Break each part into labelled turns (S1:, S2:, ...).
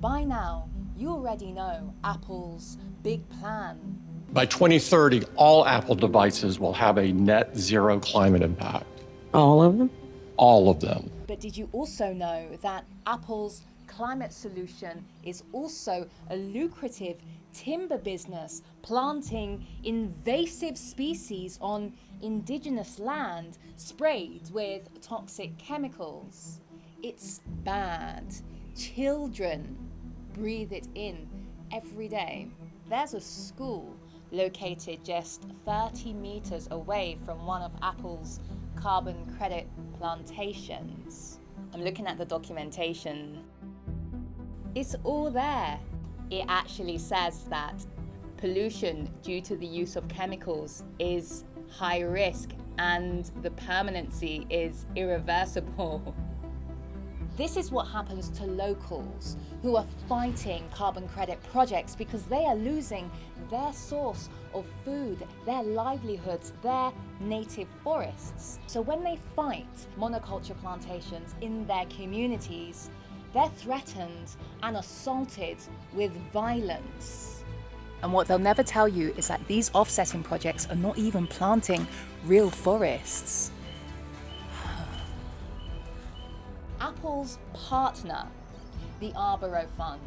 S1: By now, you already know Apple's big plan.
S2: By 2030, all Apple devices will have a net zero climate impact.
S3: All of them?
S2: All of them.
S1: But did you also know that Apple's climate solution is also a lucrative timber business, planting invasive species on indigenous land sprayed with toxic chemicals? It's bad. Children breathe it in every day. There's a school located just 30 meters away from one of Apple's carbon credit plantations. I'm looking at the documentation. It's all there. It actually says that pollution due to the use of chemicals is high risk and the permanency is irreversible. This is what happens to locals who are fighting carbon credit projects because they are losing their source of food, their livelihoods, their native forests. So when they fight monoculture plantations in their communities, they're threatened and assaulted with violence. And what they'll never tell you is that these offsetting projects are not even planting real forests. Apple's partner, the Arbaro Fund,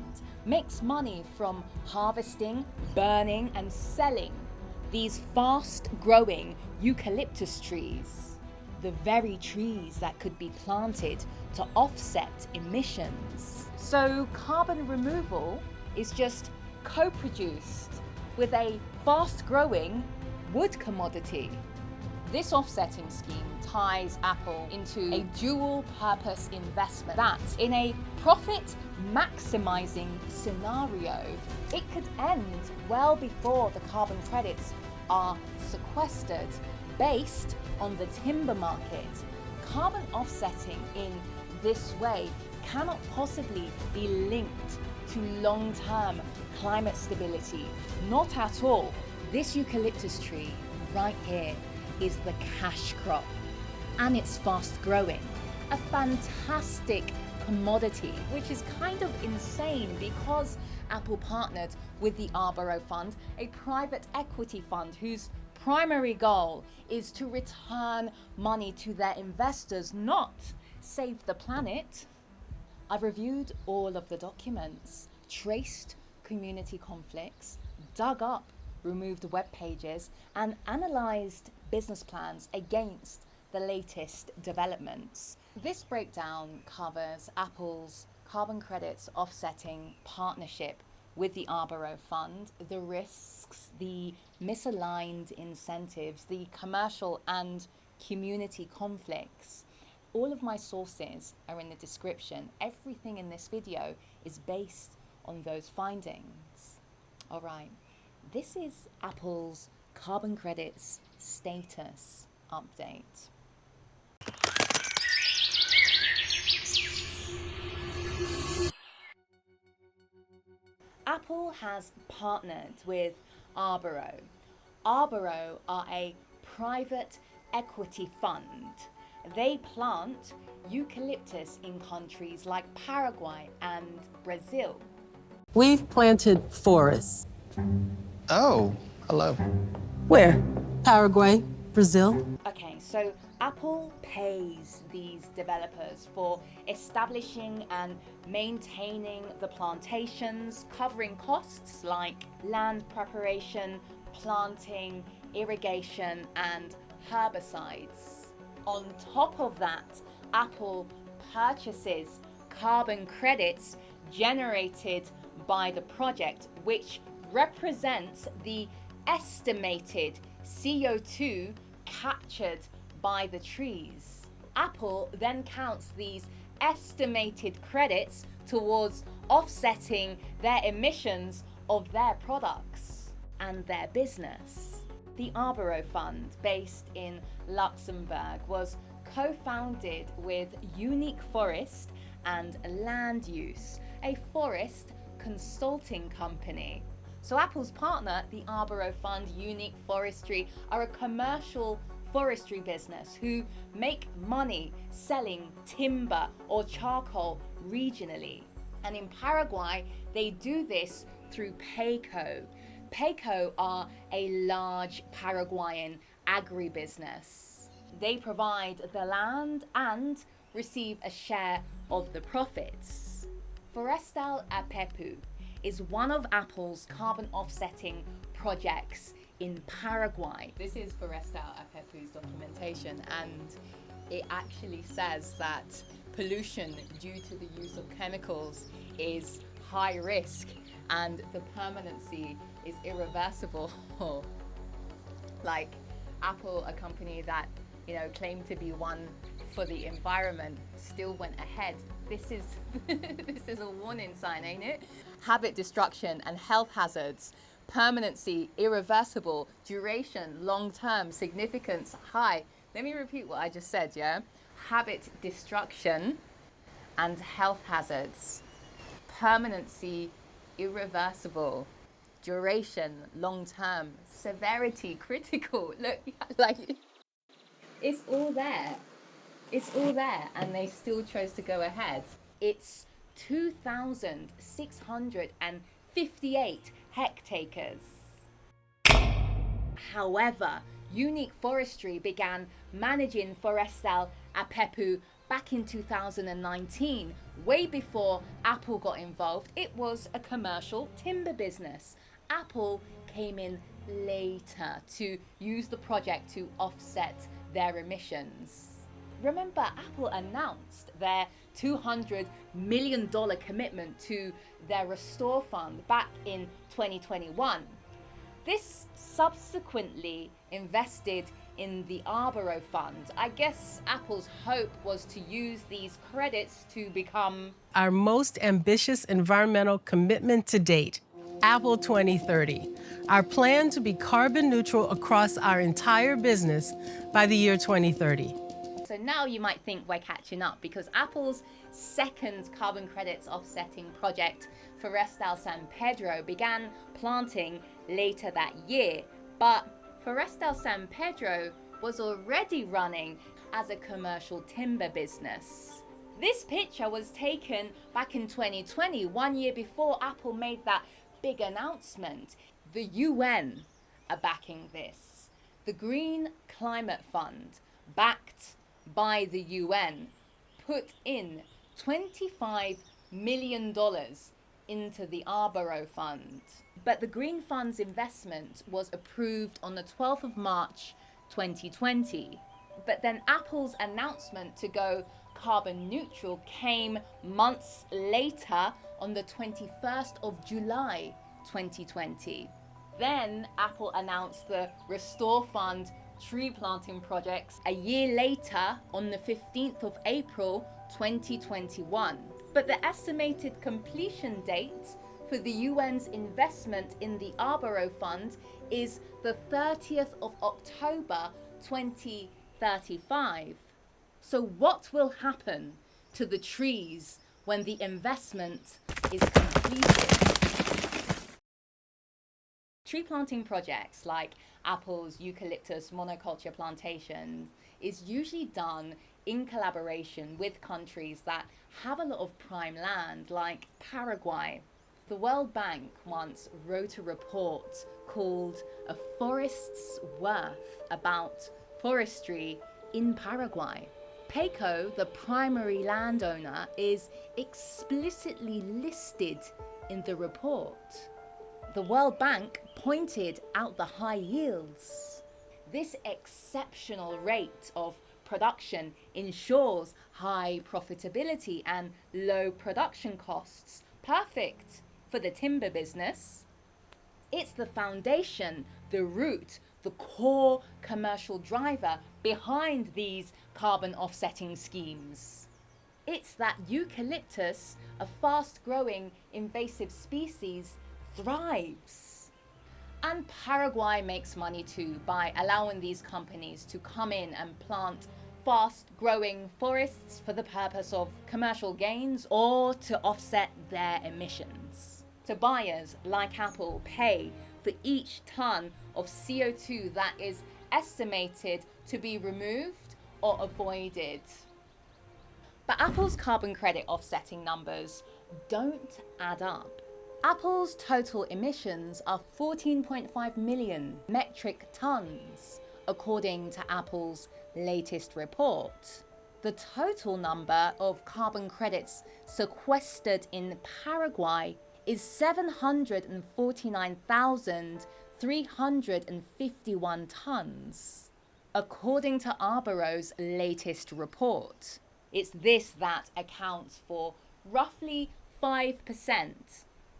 S1: makes money from harvesting, burning, and selling these fast-growing eucalyptus trees, the very trees that could be planted to offset emissions. So carbon removal is just co-produced with a fast-growing wood commodity. This offsetting scheme ties Apple into a dual-purpose investment that, in a profit-maximizing scenario, it could end well before the carbon credits are sequestered. Based on the timber market, carbon offsetting in this way cannot possibly be linked to long-term climate stability. Not at all. This eucalyptus tree right here is the cash crop, and it's fast growing. A fantastic commodity, which is kind of insane because Apple partnered with the Arbaro Fund, a private equity fund whose primary goal is to return money to their investors, not save the planet. I've reviewed all of the documents, traced community conflicts, dug up removed web pages, and analysed business plans against the latest developments. This breakdown covers Apple's carbon credits offsetting partnership with the Arbaro Fund, the risks, the misaligned incentives, the commercial and community conflicts. All of my sources are in the description. Everything in this video is based on those findings. All right, this is Apple's carbon credits status update. Apple has partnered with Arbaro. Arbaro are a private equity fund. They plant eucalyptus in countries like Paraguay and Brazil.
S3: We've planted forests.
S4: Oh, hello.
S3: Where? Paraguay, Brazil.
S1: Okay, so Apple pays these developers for establishing and maintaining the plantations, covering costs like land preparation, planting, irrigation, and herbicides. On top of that, Apple purchases carbon credits generated by the project, which represents the estimated CO2 captured by the trees. Apple then counts these estimated credits towards offsetting their emissions of their products and their business. The Arbaro Fund, based in Luxembourg, was co-founded with Unique Forest and Land Use, a forest consulting company. So Apple's partner, the Arbaro Fund, Unique Forestry, are a commercial forestry business who make money selling timber or charcoal regionally. And in Paraguay, they do this through PAYCO. PAYCO are a large Paraguayan agribusiness. They provide the land and receive a share of the profits. Forestal Apepu is one of Apple's carbon offsetting projects in Paraguay. This is Forestal Apepu's documentation, and it actually says that pollution due to the use of chemicals is high risk and the permanency is irreversible. Like Apple, a company that, claimed to be one for the environment, still went ahead. This is this is a warning sign, ain't it? Habit destruction and health hazards. Permanency, irreversible. Duration, long-term. Significance, high. Let me repeat what I just said, yeah? Habit destruction and health hazards. Permanency, irreversible. Duration, long-term. Severity, critical. Look, like, it's all there. It's all there, and they still chose to go ahead. It's 2,658 hectares. However, Unique Forestry began managing Forestal Apepu back in 2019, way before Apple got involved. It was a commercial timber business. Apple came in later to use the project to offset their emissions. Remember, Apple announced their $200 million commitment to their Restore Fund back in 2021. This subsequently invested in the Arbaro Fund. I guess Apple's hope was to use these credits to become
S3: Our most ambitious environmental commitment to date, Apple 2030. Our plan to be carbon neutral across our entire business by the year 2030.
S1: So now you might think we're catching up because Apple's second carbon credits offsetting project, Forestal San Pedro, began planting later that year. But Forestal San Pedro was already running as a commercial timber business. This picture was taken back in 2020, 1 year before Apple made that big announcement. The UN are backing this. The Green Climate Fund, backed by the UN, put in $25 million into the Arbaro Fund. But the Green Fund's investment was approved on the 12th of March 2020. But then Apple's announcement to go carbon neutral came months later on the 21st of July 2020. Then Apple announced the Restore Fund tree planting projects a year later on the 15th of April 2021. But the estimated completion date for the UN's investment in the Arbaro Fund is the 30th of October 2035. So what will happen to the trees when the investment is completed? Tree planting projects like Apple's eucalyptus monoculture plantation is usually done in collaboration with countries that have a lot of prime land, like Paraguay. The World Bank once wrote a report called A Forest's Worth about forestry in Paraguay. PAYCO, the primary landowner, is explicitly listed in the report. The World Bank pointed out the high yields. This exceptional rate of production ensures high profitability and low production costs, perfect for the timber business. It's the foundation, the root, the core commercial driver behind these carbon offsetting schemes. It's that eucalyptus, a fast-growing invasive species, thrives. And Paraguay makes money too by allowing these companies to come in and plant fast-growing forests for the purpose of commercial gains or to offset their emissions. So buyers like Apple pay for each ton of CO2 that is estimated to be removed or avoided. But Apple's carbon credit offsetting numbers don't add up. Apple's total emissions are 14.5 million metric tons, according to Apple's latest report. The total number of carbon credits sequestered in Paraguay is 749,351 tons, according to Arbaro's latest report. It's this that accounts for roughly 5%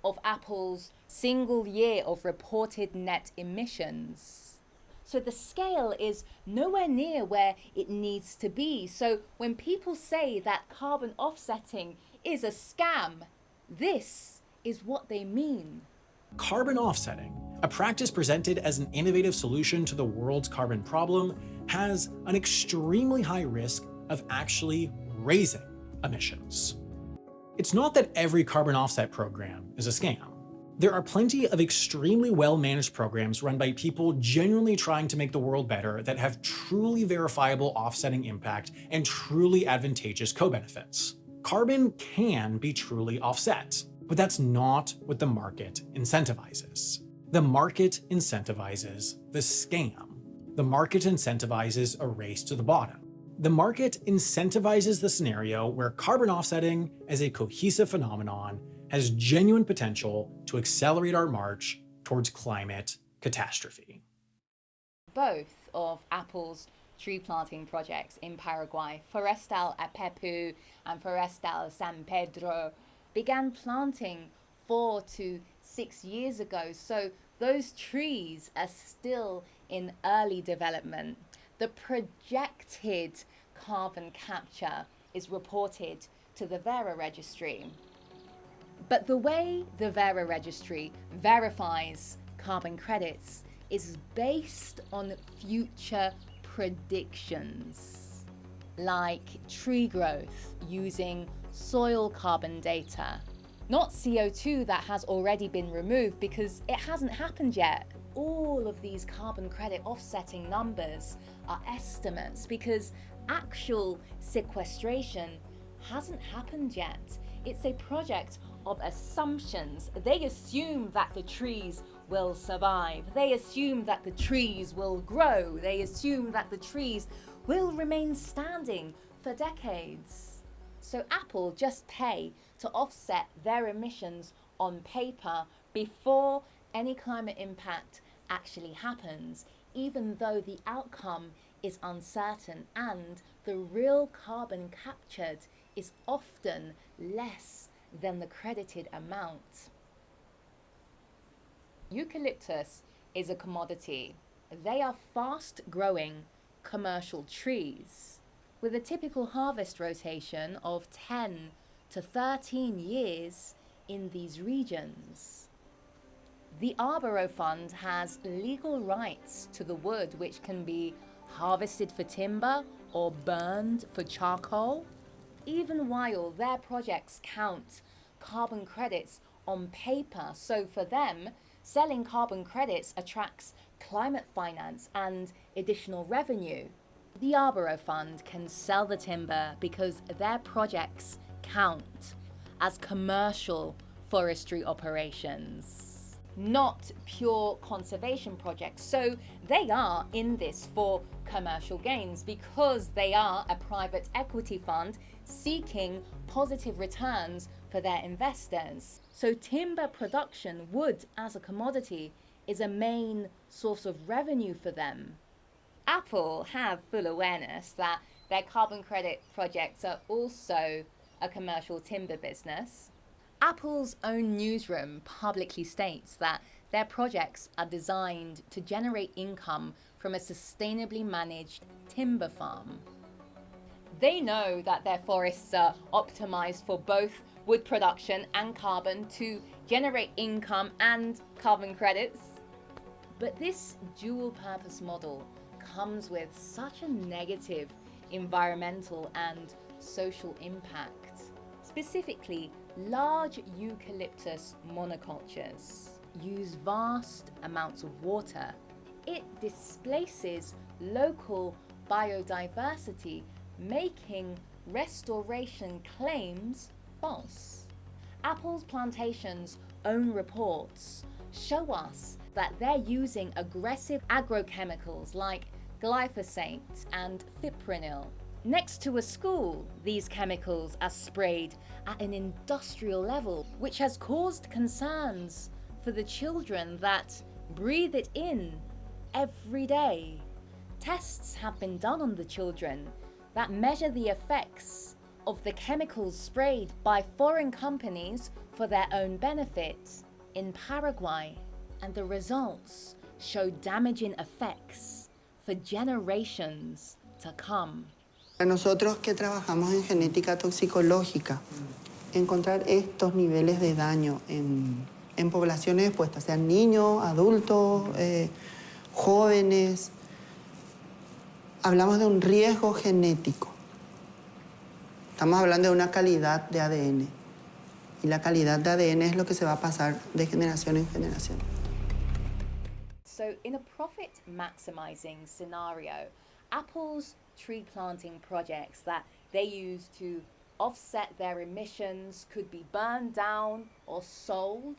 S1: of Apple's single year of reported net emissions. So the scale is nowhere near where it needs to be. So when people say that carbon offsetting is a scam, this is what they mean.
S5: Carbon offsetting, a practice presented as an innovative solution to the world's carbon problem, has an extremely high risk of actually raising emissions. It's not that every carbon offset program is a scam. There are plenty of extremely well-managed programs run by people genuinely trying to make the world better that have truly verifiable offsetting impact and truly advantageous co-benefits. Carbon can be truly offset, but that's not what the market incentivizes. The market incentivizes the scam. The market incentivizes a race to the bottom. The market incentivizes the scenario where carbon offsetting as a cohesive phenomenon has genuine potential to accelerate our march towards climate catastrophe.
S1: Both of Apple's tree planting projects in Paraguay, Forestal Apepu and Forestal San Pedro, began planting 4 to 6 years ago, so those trees are still in early development. The projected carbon capture is reported to the Vera registry. But the way the Vera registry verifies carbon credits is based on future predictions, like tree growth using soil carbon data, not CO2 that has already been removed because it hasn't happened yet. All of these carbon credit offsetting numbers are estimates because actual sequestration hasn't happened yet. It's a project of assumptions. They assume that the trees will survive. They assume that the trees will grow. They assume that the trees will remain standing for decades. So Apple just pay to offset their emissions on paper before any climate impact actually happens, even though the outcome is uncertain and the real carbon captured is often less than the credited amount. Eucalyptus is a commodity. They are fast-growing commercial trees with a typical harvest rotation of 10 to 13 years in these regions. The Arbaro Fund has legal rights to the wood, which can be harvested for timber or burned for charcoal, even while their projects count carbon credits on paper. So for them, selling carbon credits attracts climate finance and additional revenue. The Arbaro Fund can sell the timber because their projects count as commercial forestry operations, not pure conservation projects. So they are in this for commercial gains because they are a private equity fund seeking positive returns for their investors. So timber production, wood as a commodity, is a main source of revenue for them. Apple have full awareness that their carbon credit projects are also a commercial timber business. Apple's own newsroom publicly states that their projects are designed to generate income from a sustainably managed timber farm. They know that their forests are optimized for both wood production and carbon to generate income and carbon credits. But this dual purpose model comes with such a negative environmental and social impact. Specifically, large eucalyptus monocultures use vast amounts of water. It displaces local biodiversity, making restoration claims false. Apple's plantation's own reports show us that they're using aggressive agrochemicals like glyphosate and fipronil. Next to a school, these chemicals are sprayed at an industrial level, which has caused concerns for the children that breathe it in every day. Tests have been done on the children that measure the effects of the chemicals sprayed by foreign companies for their own benefit in Paraguay, and the results show damaging effects for generations to come.
S6: Para nosotros que trabajamos en genética toxicológica, encontrar estos niveles de daño en poblaciones expuestas, sean niños, adultos, jóvenes, hablamos de un riesgo genético. Estamos hablando de una calidad de ADN. Y la calidad de ADN es lo que se va a pasar de generación en generación.
S1: So in a profit-maximizing scenario, Apple's tree planting projects that they use to offset their emissions could be burned down or sold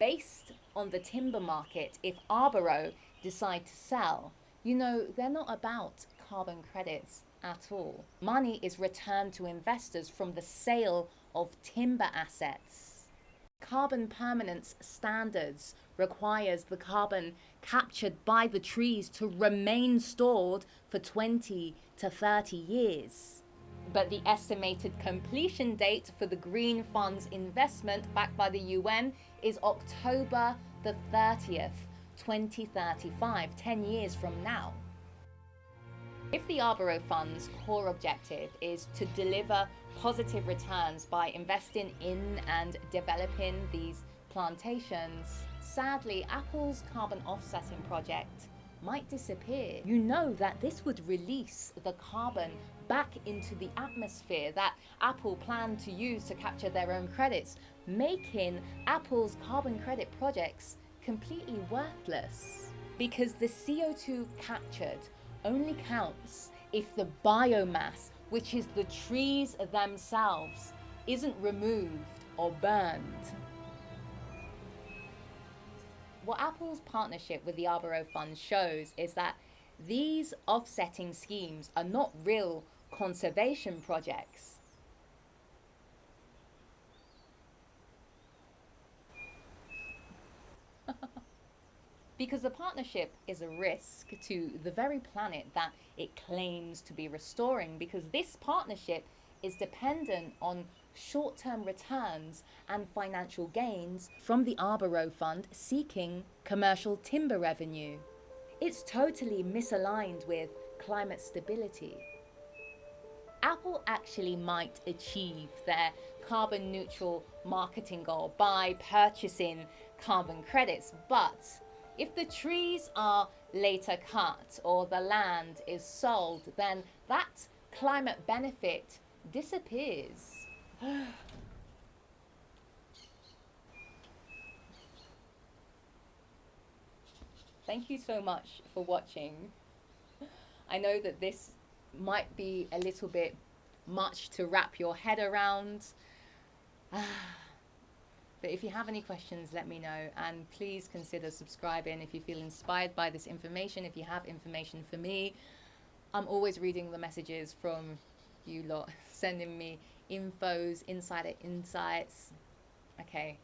S1: based on the timber market if Arbaro decide to sell. You know, they're not about carbon credits at all. Money is returned to investors from the sale of timber assets. Carbon permanence standards requires the carbon captured by the trees to remain stored for 20 to 30 years. But the estimated completion date for the Green Fund's investment backed by the UN is October the 30th, 2035, 10 years from now. If the Arbaro Fund's core objective is to deliver positive returns by investing in and developing these plantations, sadly, Apple's carbon offsetting project might disappear. You know that this would release the carbon back into the atmosphere that Apple planned to use to capture their own credits, making Apple's carbon credit projects completely worthless. Because the CO2 captured only counts if the biomass, which is the trees themselves, isn't removed or burned. What Apple's partnership with the Arbaro Fund shows is that these offsetting schemes are not real conservation projects. Because the partnership is a risk to the very planet that it claims to be restoring, because this partnership is dependent on short-term returns and financial gains from the Arbaro Fund seeking commercial timber revenue. It's totally misaligned with climate stability. Apple actually might achieve their carbon neutral marketing goal by purchasing carbon credits, but if the trees are later cut or the land is sold, then that climate benefit disappears. Thank you so much for watching. I know that this might be a little bit much to wrap your head around. But if you have any questions, let me know, and please consider subscribing if you feel inspired by this information. If you have information for me, I'm always reading the messages from you lot, sending me infos, insider insights. Okay.